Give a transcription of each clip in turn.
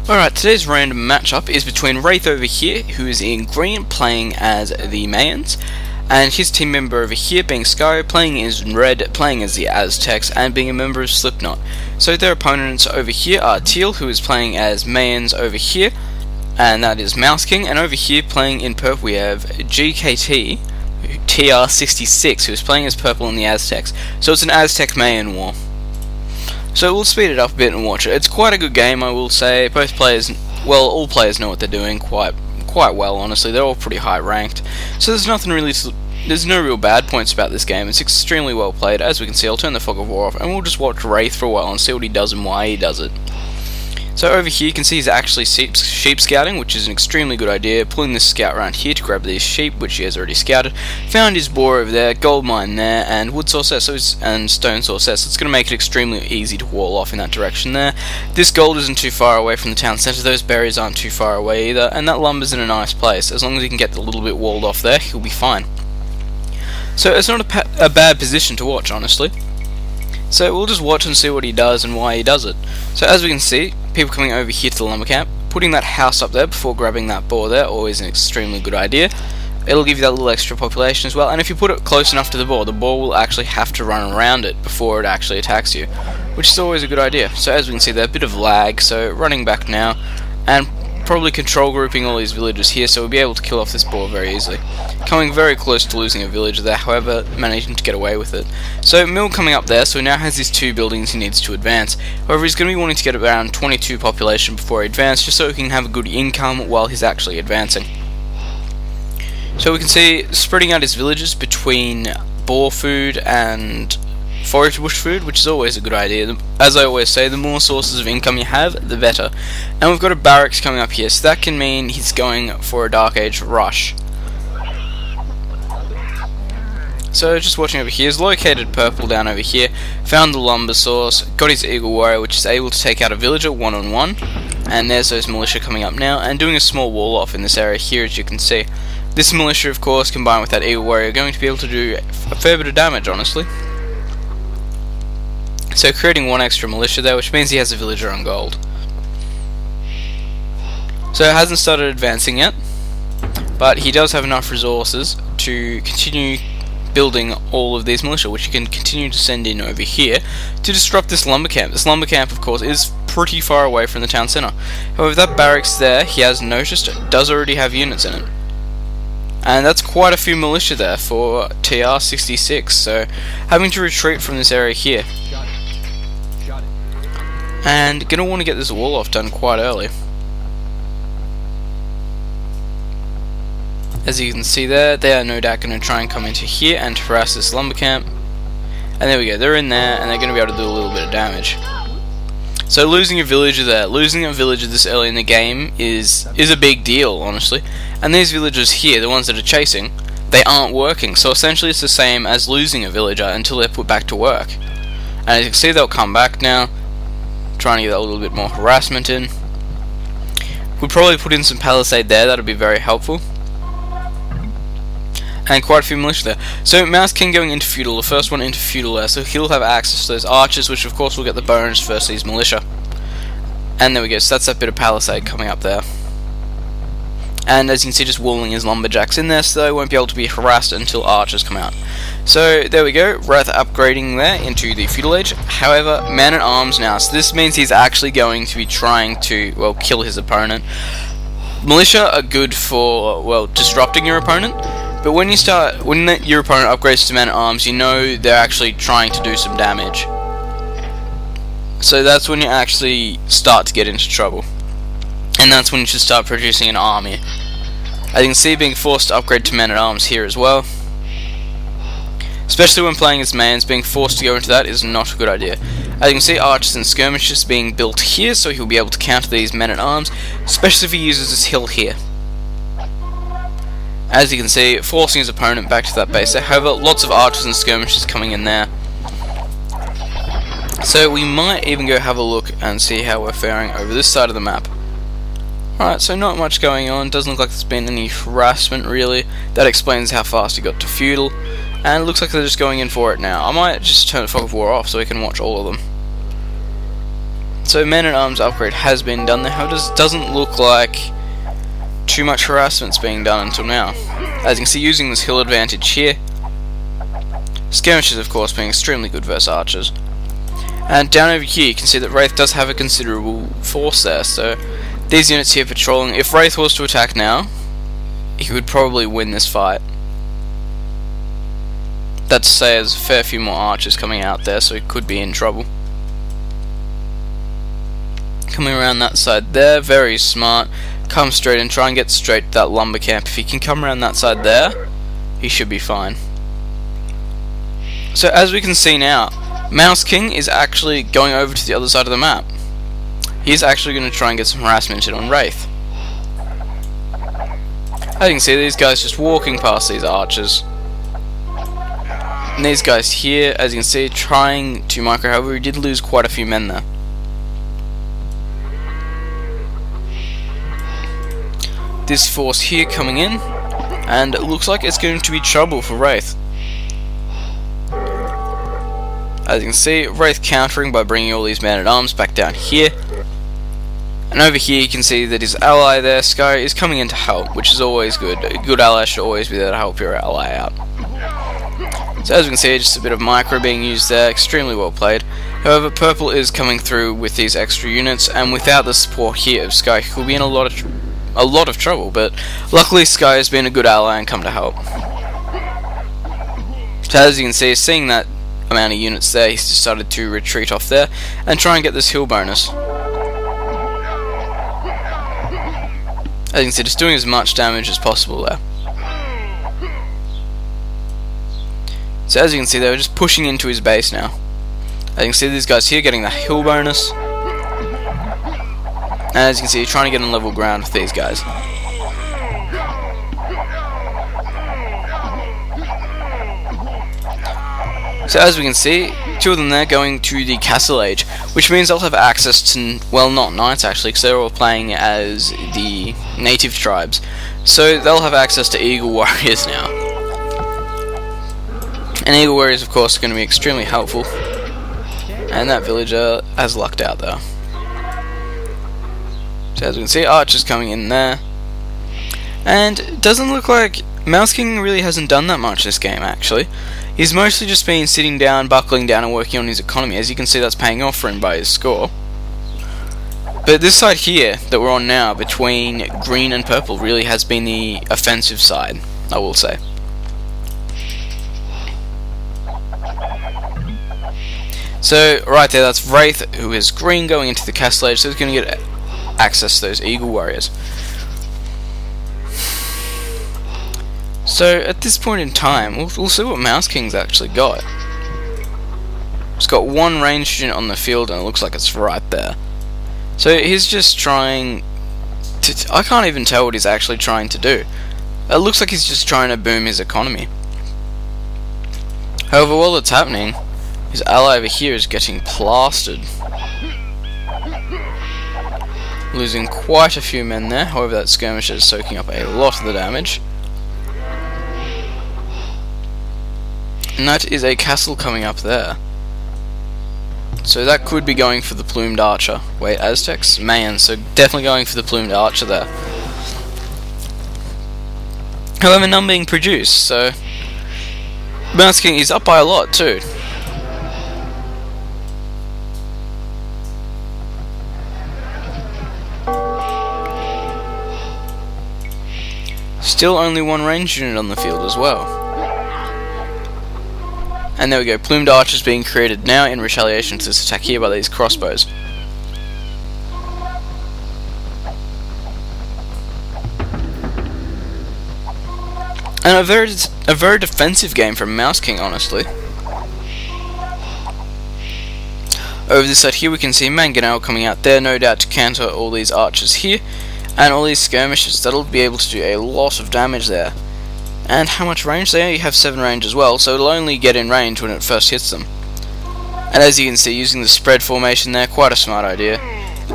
Alright, today's random matchup is between Wraith over here, who is in green playing as the Mayans, and his team member over here being Sky playing as red, playing as the Aztecs, and being a member of Slipknot. So their opponents over here are Teal, who is playing as Mayans over here, and that is Mouse King, and over here playing in purple we have GKT, TR66, who is playing as purple in the Aztecs. So it's an Aztec-Mayan war. So we'll speed it up a bit and watch it. It's quite a good game, I will say. Both players, well, all players know what they're doing quite well, honestly. They're all pretty high ranked. So there's no real bad points about this game. It's extremely well played. As we can see, I'll turn the Fog of War off and we'll just watch Wraith for a while and see what he does and why he does it. So over here you can see he's actually sheep scouting, which is an extremely good idea. Pulling this scout around here to grab these sheep, which he has already scouted. Found his boar over there, gold mine there, and wood source and stone source. So it's going to make it extremely easy to wall off in that direction there. This gold isn't too far away from the town centre, those berries aren't too far away either, and that lumber's in a nice place. As long as he can get a little bit walled off there, he'll be fine. So it's not a bad position to watch, honestly. So we'll just watch and see what he does and why he does it. So as we can see, people coming over here to the lumber camp, putting that house up there before grabbing that boar there, always an extremely good idea. It'll give you that little extra population as well, and if you put it close enough to the boar will actually have to run around it before it actually attacks you, which is always a good idea. So as we can see there, a bit of lag, so running back now, and probably control grouping all these villagers here, so we'll be able to kill off this boar very easily. Coming very close to losing a villager there, however, managing to get away with it. So Mill coming up there, so he now has these 2 buildings he needs to advance. However, he's going to be wanting to get around 22 population before he advances, just so he can have a good income while he's actually advancing. So we can see spreading out his villages between boar food and forage bush food, which is always a good idea. As I always say, the more sources of income you have, the better. And we've got a barracks coming up here, so that can mean he's going for a Dark Age rush. So just watching over here, he's located purple down over here, found the lumber source, got his Eagle Warrior, which is able to take out a villager one-on-one, and there's those militia coming up now, and doing a small wall off in this area here, as you can see. This militia, of course, combined with that Eagle Warrior, are going to be able to do a fair bit of damage, honestly. So creating 1 extra militia there, which means he has a villager on gold. So it hasn't started advancing yet, but he does have enough resources to continue building all of these militia, which he can continue to send in over here to disrupt this lumber camp. This lumber camp, of course, is pretty far away from the town centre. However, that barracks there, he has noticed, does already have units in it. And that's quite a few militia there for TR66, so having to retreat from this area here. And gonna want to get this wall off done quite early. As you can see there, they are no doubt going to try and come into here and harass this lumber camp. And there we go, they're in there and they're going to be able to do a little bit of damage. So losing a villager there, losing a villager this early in the game is a big deal, honestly. And these villagers here, the ones that are chasing, they aren't working. So essentially it's the same as losing a villager until they're put back to work. And as you can see, they'll come back now, trying to get a little bit more harassment in. We'll probably put in some palisade there, that'll be very helpful. And quite a few militia there. So Mouse King going into feudal, the first one into feudal there, so he'll have access to those archers, which of course will get the bonus versus these militia. And there we go, so that's that bit of palisade coming up there. And as you can see, just walling his lumberjacks in there, so they won't be able to be harassed until archers come out. So there we go, Wraith upgrading there into the feudal age. However, man at arms now, so this means he's actually going to be trying to, well, kill his opponent. Militia are good for, well, disrupting your opponent. But when your opponent upgrades to man at arms, you know they're actually trying to do some damage. So that's when you actually start to get into trouble. And that's when you should start producing an army. As you can see, being forced to upgrade to man at arms here as well. Especially when playing as Mayans, being forced to go into that is not a good idea. As you can see, archers and skirmishers being built here, so he'll be able to counter these men at arms, especially if he uses this hill here. As you can see, forcing his opponent back to that base there. However, lots of archers and skirmishers coming in there. So we might even go have a look and see how we're faring over this side of the map. Alright, so not much going on. Doesn't look like there's been any harassment really. That explains how fast he got to feudal. And it looks like they're just going in for it now. I might just turn the Fog of War off so we can watch all of them. So Man-at-Arms upgrade has been done there, however it doesn't look like too much harassment's being done until now. As you can see, using this hill advantage here, skirmishes of course being extremely good versus archers. And down over here you can see that Wraith does have a considerable force there, so these units here patrolling, if Wraith was to attack now, he would probably win this fight. That's to say there's a fair few more archers coming out there, so he could be in trouble. Coming around that side there, very smart. Come straight and try and get straight to that lumber camp. If he can come around that side there, he should be fine. So as we can see now, Mouse King is actually going over to the other side of the map. He's actually going to try and get some harassment in on Wraith. As you can see, these guys just walking past these archers. And these guys here, as you can see, trying to micro, however he did lose quite a few men there. This force here coming in, and it looks like it's going to be trouble for Wraith. As you can see, Wraith countering by bringing all these men-at-arms back down here. And over here you can see that his ally there, Sky, is coming in to help, which is always good. A good ally should always be there to help your ally out. So as we can see, just a bit of micro being used there, extremely well played. However, Purple is coming through with these extra units, and without the support here of Sky, he will be in a lot of trouble, but luckily Sky has been a good ally and come to help. So as you can see, seeing that amount of units there, he's decided to retreat off there and try and get this hill bonus. As you can see, just doing as much damage as possible there. So as you can see, they're just pushing into his base now. As you can see, these guys here getting the hill bonus. And as you can see, trying to get on level ground with these guys. So as we can see, two of them there going to the Castle Age, which means they'll have access to, well, not knights actually, because they're all playing as the native tribes. So they'll have access to Eagle Warriors now. And Eagle Warriors, of course, are going to be extremely helpful. And that villager has lucked out there. So as we can see, archers coming in there. And it doesn't look like Mouse King really hasn't done that much this game, actually. He's mostly just been sitting down, buckling down, and working on his economy. As you can see, that's paying off for him by his score. But this side here, that we're on now, between green and purple, really has been the offensive side, I will say. So, right there, that's Wraith, who is green, going into the Castle Age, so he's going to get access to those Eagle Warriors. So, at this point in time, we'll see what Mouse King's actually got. He's got one ranged unit on the field, and it looks like it's right there. So, he's just trying to... I can't even tell what he's actually trying to do. It looks like he's just trying to boom his economy. However, while it's happening, his ally over here is getting plastered. Losing quite a few men there, however that skirmisher is soaking up a lot of the damage. And that is a castle coming up there. So that could be going for the plumed archer. Wait, Aztecs? Mayans, so definitely going for the plumed archer there. However, none being produced, so Mouse King is up by a lot too. Still only one ranged unit on the field as well. And there we go, plumed archers being created now in retaliation to this attack here by these crossbows. And a very defensive game from Mouse King, honestly. Over this side here we can see Mangonel coming out there, no doubt to counter all these archers here. And all these skirmishes, that'll be able to do a lot of damage there. And how much range? They only have 7 range as well, so it'll only get in range when it first hits them. And as you can see, using the spread formation there, quite a smart idea.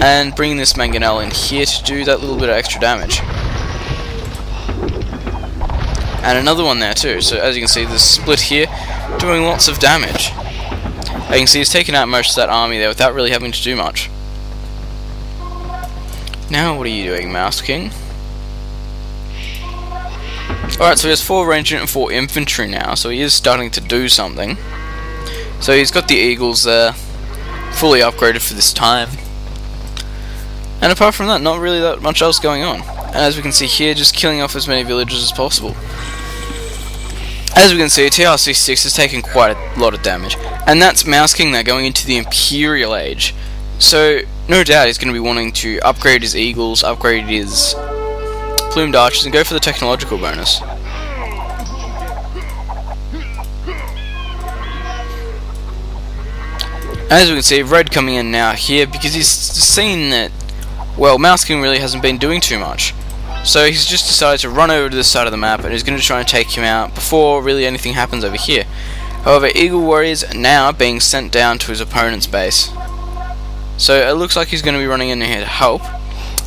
And bringing this Mangonel in here to do that little bit of extra damage. And another one there too, so as you can see, the split here, doing lots of damage. As you can see, he's taken out most of that army there without really having to do much. Now what are you doing, Mouse King? Alright, so he has 4 ranged and 4 infantry now, so he is starting to do something. So he's got the Eagles there, fully upgraded for this time. And apart from that, not really that much else going on. And as we can see here, just killing off as many villagers as possible. As we can see, TR66 has taken quite a lot of damage. And that's Mouse King there, going into the Imperial Age. So, no doubt he's going to be wanting to upgrade his Eagles, upgrade his Plumed Archers, and go for the technological bonus. As we can see, Red coming in now here, because he's seen that, well, Mouse King really hasn't been doing too much. So he's just decided to run over to this side of the map, and he's going to try and take him out before really anything happens over here. However, Eagle Warriors are now being sent down to his opponent's base. So it looks like he's going to be running in here to help.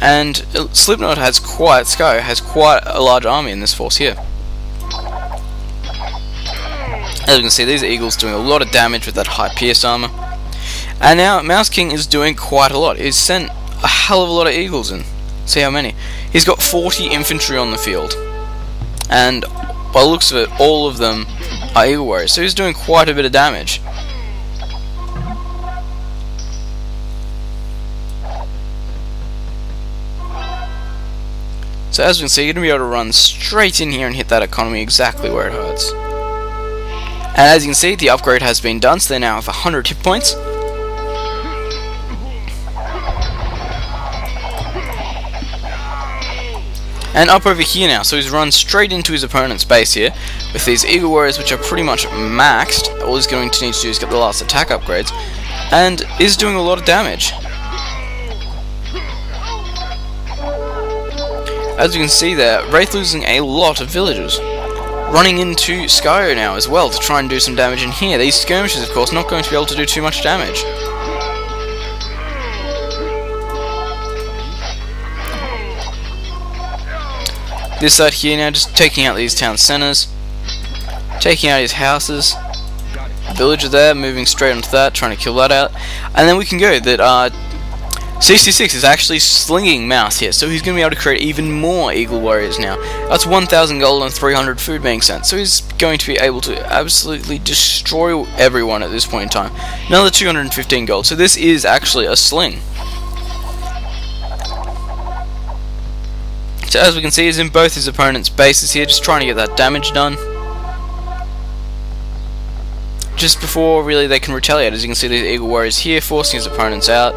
And Slipknot has quite a large army in this force here. As you can see, these Eagles doing a lot of damage with that high pierce armor. And now Mouse King is doing quite a lot. He's sent a hell of a lot of Eagles in. See how many. He's got 40 infantry on the field. And by the looks of it, all of them are Eagle Warriors. So he's doing quite a bit of damage. So as we can see, you're going to be able to run straight in here and hit that economy exactly where it hurts. And as you can see, the upgrade has been done, so they now have 100 hit points. And up over here now, so he's run straight into his opponent's base here, with these Eagle Warriors which are pretty much maxed. All he's going to need to do is get the last attack upgrades, and is doing a lot of damage. As you can see there, Wraith losing a lot of villagers. Running into Skyo now as well to try and do some damage in here. These skirmishers, of course, not going to be able to do too much damage. This side here now, just taking out these town centers, taking out his houses. Villager there, moving straight onto that, trying to kill that out. And then we can go that 66 is actually slinging Mouse here, so he's going to be able to create even more Eagle Warriors now. That's 1,000 gold and 300 food being sent, so he's going to be able to absolutely destroy everyone at this point in time. Another 215 gold, so this is actually a sling. So as we can see, he's in both his opponent's bases here, just trying to get that damage done. Just before really they can retaliate. As you can see, these Eagle Warriors here forcing his opponents out.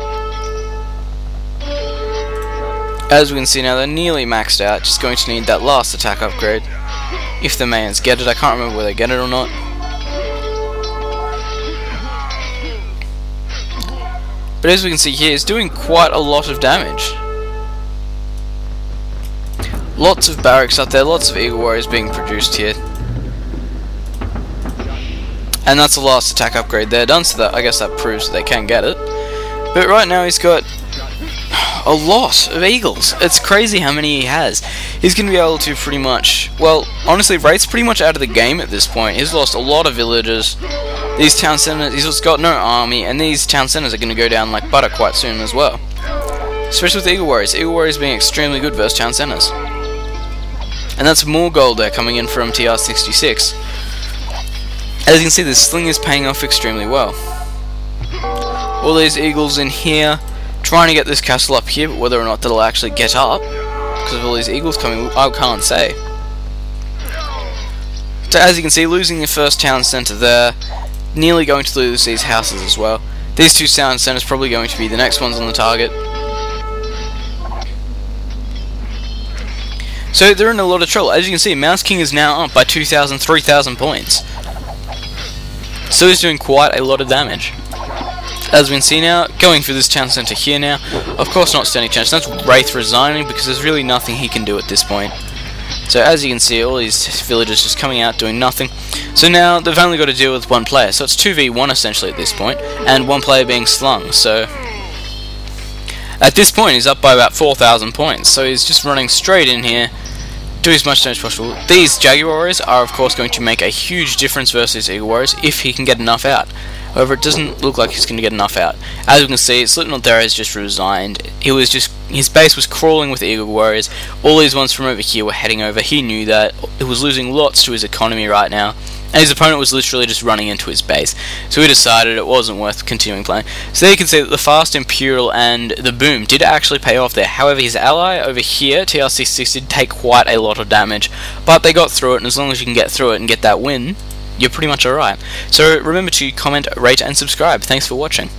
As we can see now, they're nearly maxed out, just going to need that last attack upgrade. If the Mayans get it, I can't remember whether they get it or not. But as we can see here, it's doing quite a lot of damage. Lots of barracks up there, lots of Eagle Warriors being produced here. And that's the last attack upgrade there done, so that I guess that proves that they can get it. But right now he's got a lot of Eagles. It's crazy how many he has. He's going to be able to pretty much, well, honestly, Wraith's pretty much out of the game at this point. He's lost a lot of villagers. These town centers, he's got no army, and these town centers are going to go down like butter quite soon as well. Especially with Eagle Warriors. Eagle Warriors being extremely good versus town centers. And that's more gold there coming in from TR66. As you can see, this sling is paying off extremely well. All these Eagles in here, trying to get this castle up here, but whether or not that'll actually get up, because of all these Eagles coming, I can't say. So as you can see, losing the first town centre there, nearly going to lose these houses as well. These two town centres probably going to be the next ones on the target. So they're in a lot of trouble. As you can see, Mouse King is now up by 2,000, 3,000 points. So he's doing quite a lot of damage. As we can see now, going for this town centre here now, of course not standing chance. That's Wraith resigning because there's really nothing he can do at this point. So as you can see, all these villagers just coming out doing nothing. So now they've only got to deal with one player, so it's 2v1 essentially at this point, and one player being slung. So at this point he's up by about 4,000 points, so he's just running straight in here, do as much damage as possible. These Jaguar Warriors are of course going to make a huge difference versus Eagle Warriors if he can get enough out. However, it doesn't look like he's going to get enough out. As you can see, Slipknot there has just resigned. His base was crawling with Eagle Warriors. All these ones from over here were heading over. He knew that. It was losing lots to his economy right now, and his opponent was literally just running into his base. So he decided it wasn't worth continuing playing. So there you can see that the fast Imperial and the boom did actually pay off there. However, his ally over here, TR66, did take quite a lot of damage, but they got through it, and as long as you can get through it and get that win, you're pretty much alright. So remember to comment, rate, and subscribe. Thanks for watching.